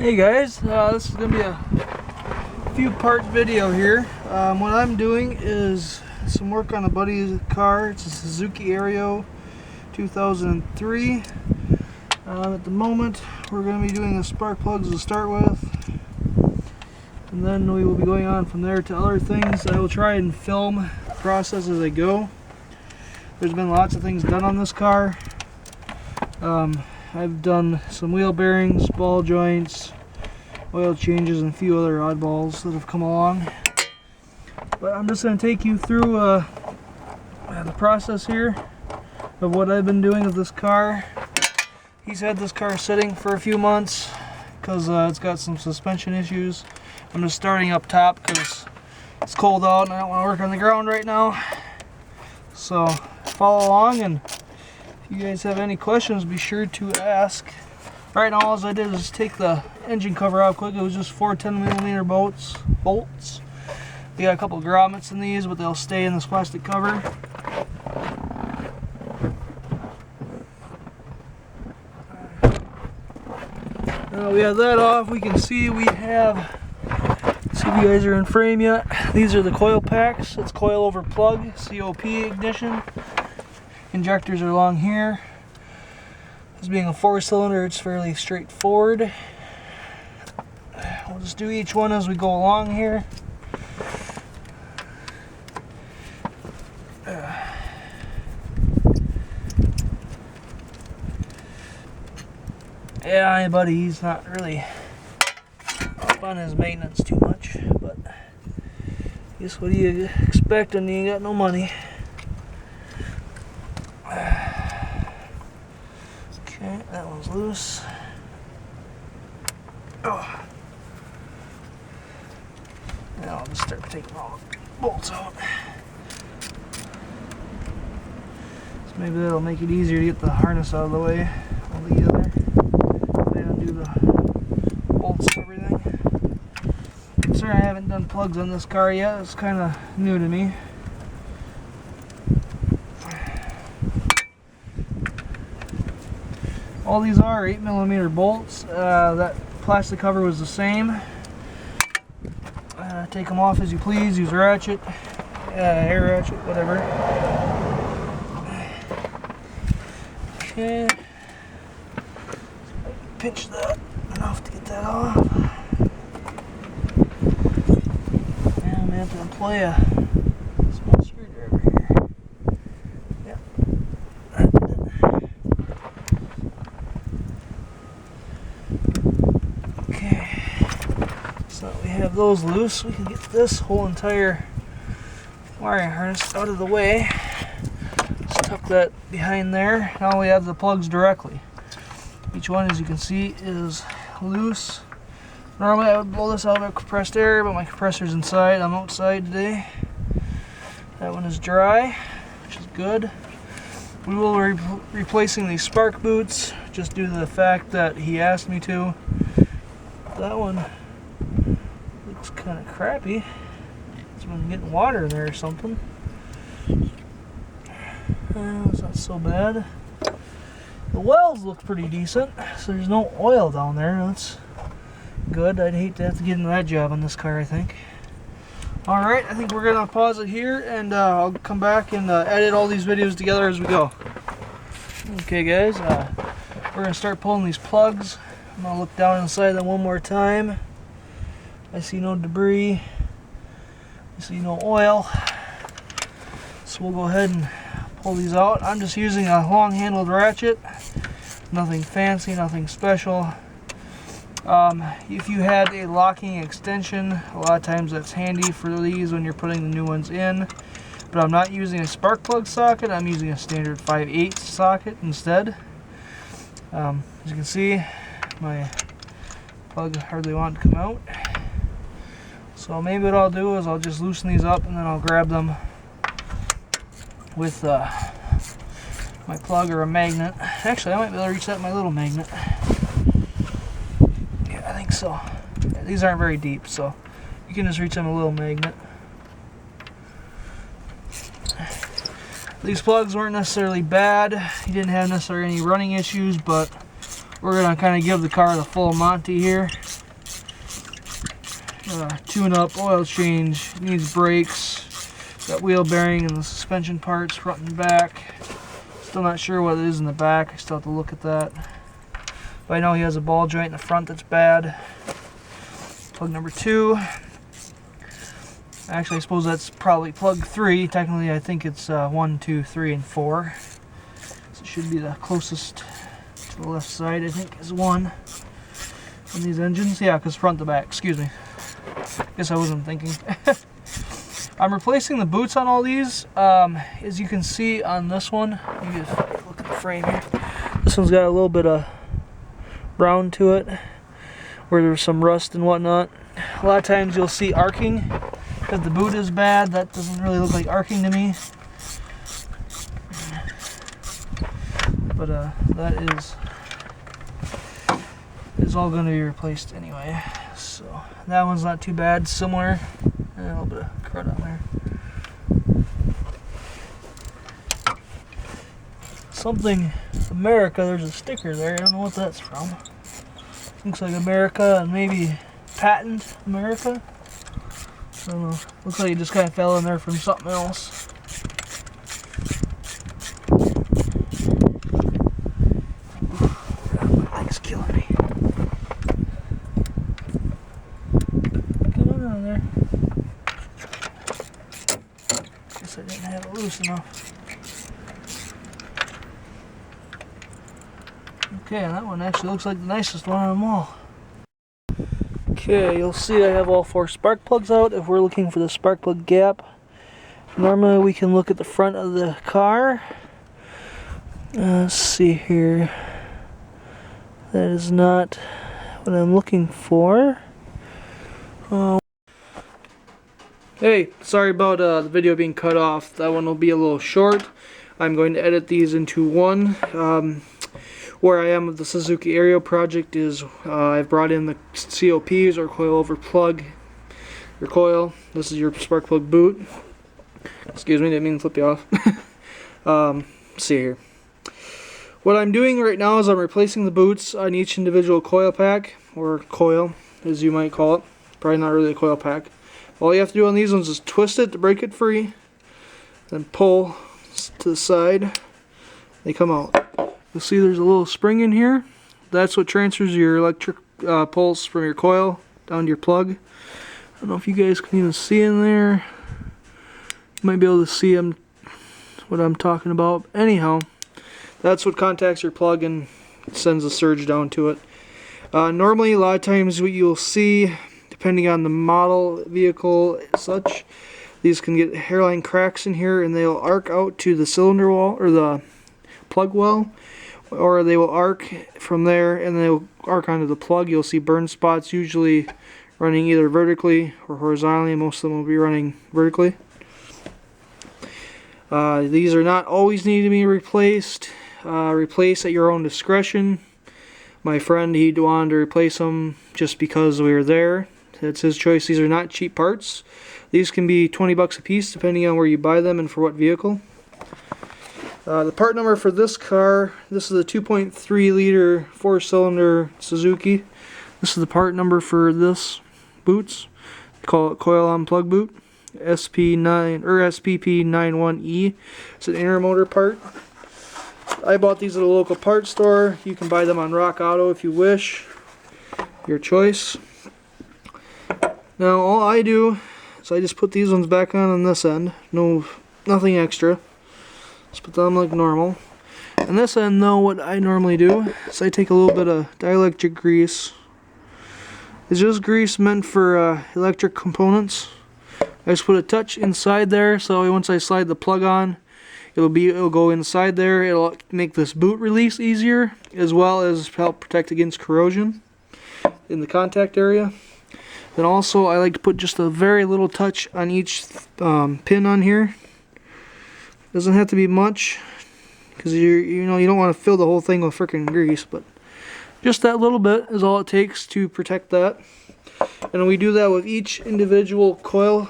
Hey guys, this is going to be a few part video here. What I'm doing is some work on a buddy's car. It's a Suzuki Aerio 2003. At the moment we're going to be doing the spark plugs to start with, and then we will be going on from there to other things. I will try and film the process as I go. There's been lots of things done on this car. I've done some wheel bearings, ball joints, oil changes, and a few other oddballs that have come along. But I'm just going to take you through the process here of what I've been doing with this car. He's had this car sitting for a few months because it's got some suspension issues. I'm just starting up top because it's cold out and I don't want to work on the ground right now. So follow along, and if you guys have any questions, be sure to ask. Right now, all I did is take the engine cover out quick. It was just 4 10mm bolts. We got a couple of grommets in these, but they'll stay in this plastic cover. Now we have that off. We can see we have, let's see if you guys are in frame yet. These are the coil packs. It's coil over plug, COP ignition. Injectors are along here. This being a 4-cylinder, it's fairly straightforward. We'll just do each one as we go along here. Yeah, my buddy, he's not really up on his maintenance too much, but I guess what do you expect when you ain't got no money? Okay, that one's loose. Oh. Now I'll just start taking all the bolts out. So maybe that'll make it easier to get the harness out of the way altogether. Undo the bolts and everything. I'm sorry I haven't done plugs on this car yet. It's kind of new to me. All these are 8mm bolts. That plastic cover was the same. Take them off as you please. Use a ratchet, hair ratchet, whatever. Okay. Pinch that enough to get that off. And I'm going to have to employ a small screwdriver here. Yep. That did it. Okay. So that we have those loose, we can get this whole entire wiring harness out of the way. Just tuck that behind there. Now we have the plugs directly. Each one, as you can see, is loose. Normally I would blow this out with compressed air, but my compressor's inside. I'm outside today. That one is dry, which is good. We will be replacing these spark boots, just due to the fact that he asked me to. That one looks kind of crappy. It's been getting water in there or something. It's not so bad. The wells look pretty decent, so there's no oil down there. That's good. I'd hate to have to get into that job on this car, I think. Alright, I think we're going to pause it here, and I'll come back and edit all these videos together as we go. Okay guys, we're going to start pulling these plugs. I'm going to look down inside them one more time. I see no debris. I see no oil. So we'll go ahead and pull these out. I'm just using a long-handled ratchet. Nothing fancy, nothing special. If you had a locking extension, a lot of times that's handy for these when you're putting the new ones in. But I'm not using a spark plug socket. I'm using a standard 5/8 socket instead. As you can see, my plug hardly wanted to come out. So maybe what I'll do is I'll just loosen these up and then I'll grab them with my plug or a magnet. Actually, I might be able to reach that with my little magnet. Yeah, I think so. Yeah, these aren't very deep, so you can just reach them with a little magnet. These plugs weren't necessarily bad. He didn't have necessarily any running issues, but we're going to kind of give the car the full Monty here. tune-up, oil change, needs brakes, got wheel bearing and the suspension parts front and back. Still not sure what it is in the back, I still have to look at that. But I know he has a ball joint in the front that's bad. Plug number 2. Actually, I suppose that's probably plug 3. Technically, I think it's 1, 2, 3, and 4. So it should be the closest to the left side, I think, is 1 on these engines. Yeah, because front to back, excuse me. Guess I wasn't thinking. I'm replacing the boots on all these. As you can see on this one, let me just look at the frame here. This one's got a little bit of brown to it, where there's some rust and whatnot. A lot of times you'll see arcing because the boot is bad. That doesn't really look like arcing to me. But that is all going to be replaced anyway. So that one's not too bad. Similar. And a little bit of crud on there. Something America, there's a sticker there. I don't know what that's from. Looks like America and maybe Patent America. I don't know. Looks like it just kind of fell in there from something else. My leg's killing me. Get on there. Guess I didn't have it loose enough. Okay, and that one actually looks like the nicest one of them all. Okay, you'll see I have all 4 spark plugs out if we're looking for the spark plug gap. Normally we can look at the front of the car. Let's see here. That is not what I'm looking for. Hey, sorry about the video being cut off. That one will be a little short. I'm going to edit these into one. Where I am with the Suzuki Aerio project is I've brought in the COPs, or coil over plug, your coil. This is your spark plug boot. Excuse me, didn't mean to flip you off. See here. What I'm doing right now is I'm replacing the boots on each individual coil pack, or coil as you might call it. Probably not really a coil pack. All you have to do on these ones is twist it to break it free, then pull to the side. They come out. You'll see there's a little spring in here. That's what transfers your electric pulse from your coil down to your plug. I don't know if you guys can even see in there. You might be able to see what I'm talking about. Anyhow, that's what contacts your plug and sends a surge down to it. Normally, a lot of times what you'll see, depending on the model, vehicle, such, these can get hairline cracks in here and they'll arc out to the cylinder wall, or the plug well, or they will arc from there and they'll arc onto the plug. You'll see burn spots, usually running either vertically or horizontally. Most of them will be running vertically. These are not always needing to be replaced. Replace at your own discretion. My friend, he wanted to replace them just because we were there. That's his choice. These are not cheap parts. These can be 20 bucks a piece depending on where you buy them and for what vehicle. The part number for this car, this is a 2.3 liter 4-cylinder Suzuki. This is the part number for this boots. They call it coil on plug boot. SP9 or SPP91E. It's an intermotor part. I bought these at a local parts store. You can buy them on Rock Auto if you wish. Your choice. Now all I do is I just put these ones back on this end. Nothing extra. Just put them like normal. And this end though, what I normally do is I take a little bit of dielectric grease. It's just grease meant for electric components. I just put a touch inside there, so once I slide the plug on, it'll go inside there. It'll make this boot release easier, as well as help protect against corrosion in the contact area. Then also I like to put just a very little touch on each pin on here. Doesn't have to be much, because you don't want to fill the whole thing with freaking grease, but just that little bit is all it takes to protect that. And we do that with each individual coil.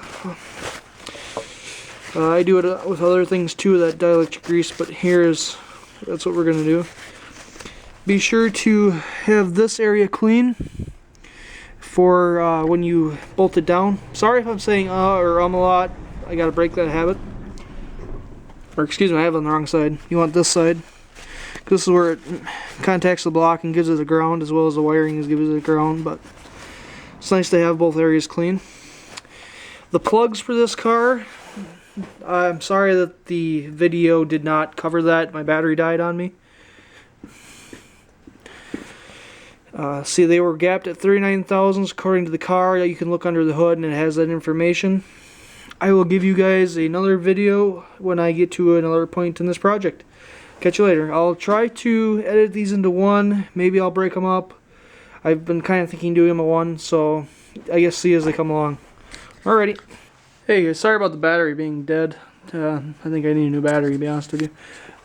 I do it with other things too, that dielectric grease, but that's what we're going to do. Be sure to have this area clean for when you bolt it down. Sorry if I'm saying or a lot. I gotta break that habit. Or excuse me, I have it on the wrong side. You want this side. This is where it contacts the block and gives it a ground, as well as the wiring gives it a ground, but it's nice to have both areas clean. The plugs for this car, I'm sorry that the video did not cover that. My battery died on me. See, they were gapped at 39 thousandths according to the car. You can look under the hood and it has that information. I will give you guys another video when I get to another point in this project. Catch you later. I'll try to edit these into one. Maybe I'll break them up. I've been kind of thinking doing them at one, so I guess see as they come along. Alrighty. Hey guys, sorry about the battery being dead. I think I need a new battery, to be honest with you.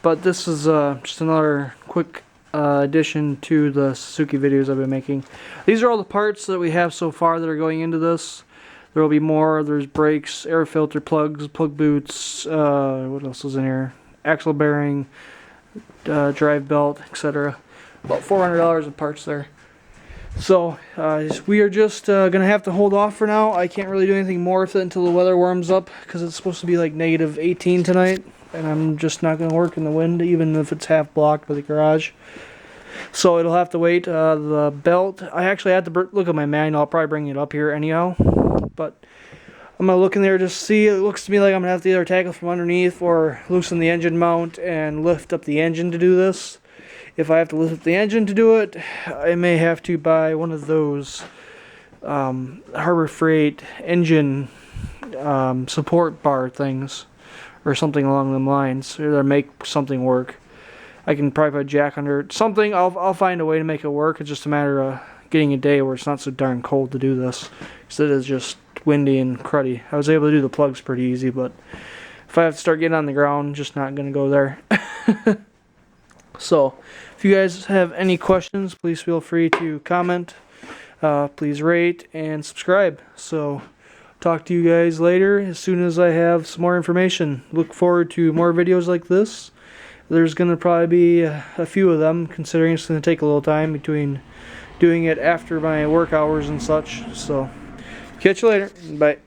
But this is just another quick addition to the Suzuki videos I've been making. These are all the parts that we have so far that are going into this. There will be more. There's brakes, air filter plugs, plug boots, what else is in here? Axle bearing, drive belt, etc. About $400 of parts there. So we are just gonna have to hold off for now. I can't really do anything more with it until the weather warms up, because it's supposed to be like -18 tonight, and I'm just not gonna work in the wind, even if it's half blocked by the garage. So it'll have to wait. The belt, I actually had to look at my manual. I'll probably bring it up here anyhow, but I'm gonna look in there just to see. It looks to me like I'm gonna have to either tackle from underneath or loosen the engine mount and lift up the engine to do this. If I have to lift up the engine to do it, I may have to buy one of those Harbor Freight engine support bar things, or something along them lines, or make something work. I can probably put a jack under it. Something. I'll find a way to make it work. It's just a matter of getting a day where it's not so darn cold to do this, because it is just windy and cruddy. I was able to do the plugs pretty easy, but if I have to start getting on the ground, just not going to go there. So, if you guys have any questions, please feel free to comment. Please rate and subscribe. So, talk to you guys later as soon as I have some more information. Look forward to more videos like this. There's going to probably be a few of them, considering it's going to take a little time between doing it after my work hours and such. So, catch you later. Bye.